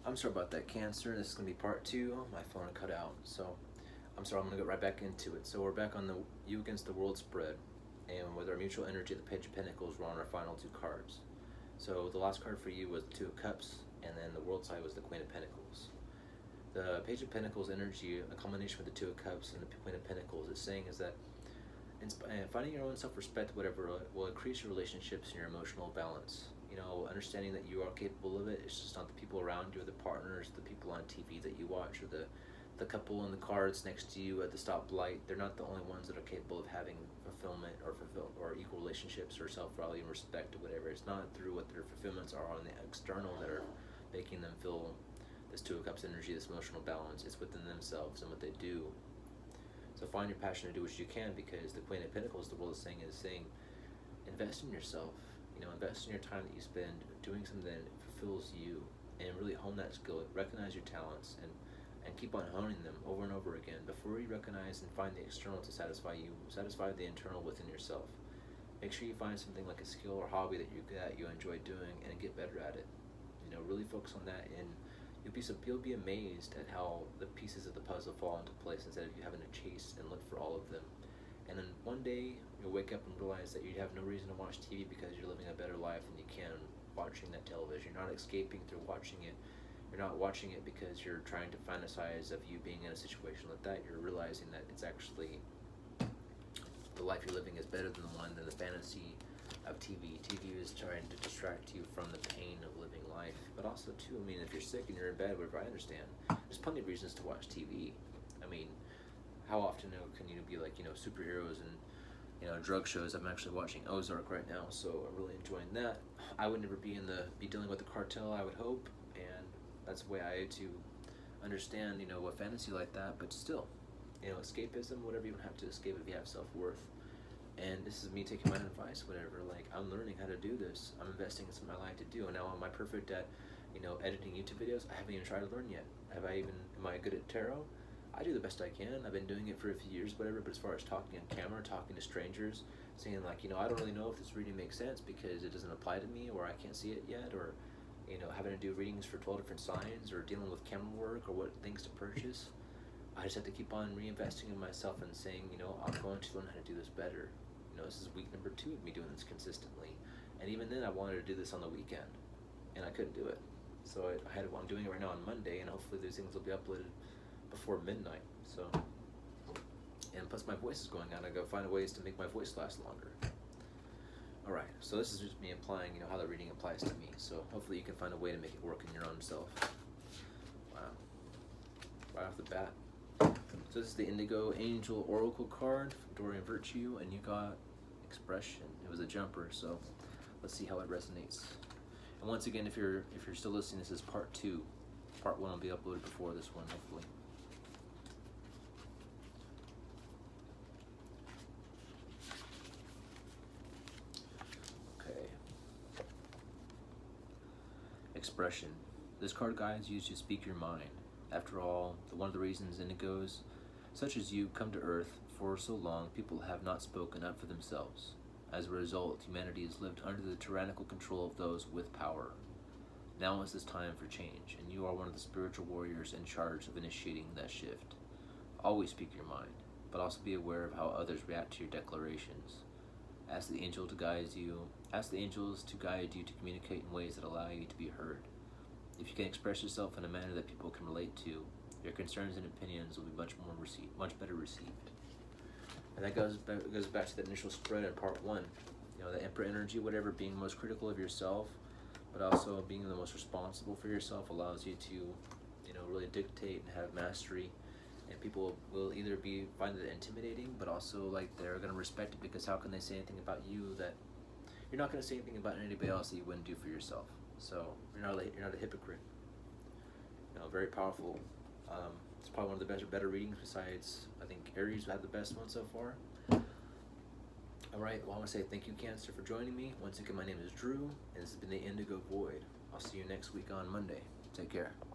I'm sorry about that, Cancer. This is going to be part two. My phone cut out, so I'm sorry. I'm going to go right back into it. So we're back on the you against the world spread, and with our mutual energy, the Page of Pentacles, we're on our final two cards. So the last card for you was the Two of Cups, and then the world side was the Queen of Pentacles. The Page of Pentacles energy, a combination with the Two of Cups and the Queen of Pentacles, is saying is that finding your own self-respect, whatever, will increase your relationships and your emotional balance. You know, understanding that you are capable of it. It's just not the people around you, or the partners, the people on TV that you watch, or the couple in the cars next to you at the stoplight. They're not the only ones that are capable of having fulfillment or equal relationships or self-value and respect or whatever. It's not through what their fulfillments are on the external that are making them feel this Two of Cups energy, this emotional balance. It's within themselves and what they do. So find your passion to do what you can, because the Queen of Pentacles, the world is saying, invest in yourself. You know, invest in your time that you spend doing something that fulfills you, and really hone that skill. Recognize your talents and keep on honing them over and over again. Before you recognize and find the external to satisfy you, satisfy the internal within yourself. Make sure you find something like a skill or hobby that you enjoy doing, and get better at it. You know, really focus on that, and you'll be amazed at how the pieces of the puzzle fall into place instead of you having to chase and look for all of them. And then one day you'll wake up and realize that you have no reason to watch TV because you're living a better life than you can watching that television. You're not escaping through watching it. You're not watching it because you're trying to fantasize of you being in a situation like that. You're realizing that it's actually the life you're living is better than the fantasy of TV. TV is trying to distract you from the pain of living life. But also too, I mean, if you're sick and you're in bed, whatever, I understand. There's plenty of reasons to watch TV. I mean, how often can you be like, superheroes and drug shows? I'm actually watching Ozark right now, so I'm really enjoying that. I would never be dealing with the cartel, I would hope, and that's the way I had to understand, a fantasy like that. But still, escapism, whatever, you don't have to escape if you have self-worth. And this is me taking my advice, whatever. Like, I'm learning how to do this. I'm investing in something I like to do. And now, am I perfect at, editing YouTube videos? I haven't even tried to learn yet. Am I good at tarot? I do the best I can. I've been doing it for a few years, whatever. But as far as talking on camera, talking to strangers, saying like, I don't really know if this reading makes sense because it doesn't apply to me, or I can't see it yet, or, having to do readings for 12 different signs, or dealing with camera work, or what things to purchase. I just have to keep on reinvesting in myself and saying, I'm going to learn how to do this better. This is week number 2 of me doing this consistently. And even then, I wanted to do this on the weekend, and I couldn't do it. So I'm doing it right now on Monday, and hopefully these things will be uploaded before midnight. So, and plus my voice is going out. I gotta find ways to make my voice last longer. All right, so this is just me implying, how the reading applies to me. So hopefully you can find a way to make it work in your own self. Wow, right off the bat. So this is the Indigo Angel Oracle card from Dorian Virtue, and you got Expression. It was a jumper, so let's see how it resonates. And once again, if you're still listening, this is part 2. Part 1 will be uploaded before this one, hopefully. Okay. Expression. This card guides you to speak your mind. After all, one of the reasons indigos such as you come to Earth for so long, people have not spoken up for themselves. As a result, humanity has lived under the tyrannical control of those with power. Now is this time for change, and you are one of the spiritual warriors in charge of initiating that shift. Always speak your mind, but also be aware of how others react to your declarations. Ask the angels to guide you to communicate in ways that allow you to be heard. If you can express yourself in a manner that people can relate to, your concerns and opinions will be much better received. And that goes back to the initial spread in part 1. The Emperor energy, whatever, being most critical of yourself, but also being the most responsible for yourself, allows you to, really dictate and have mastery. And people will either find it intimidating, but also like they're going to respect it, because how can they say anything about you that you're not going to say anything about anybody else that you wouldn't do for yourself? So you're not a hypocrite. Very powerful. It's probably one of the better readings, besides, I think, Aries had the best one so far. All right, well, I want to say thank you, Cancer, for joining me. Once again, my name is Drew, and this has been the Indigo Void. I'll see you next week on Monday. Take care.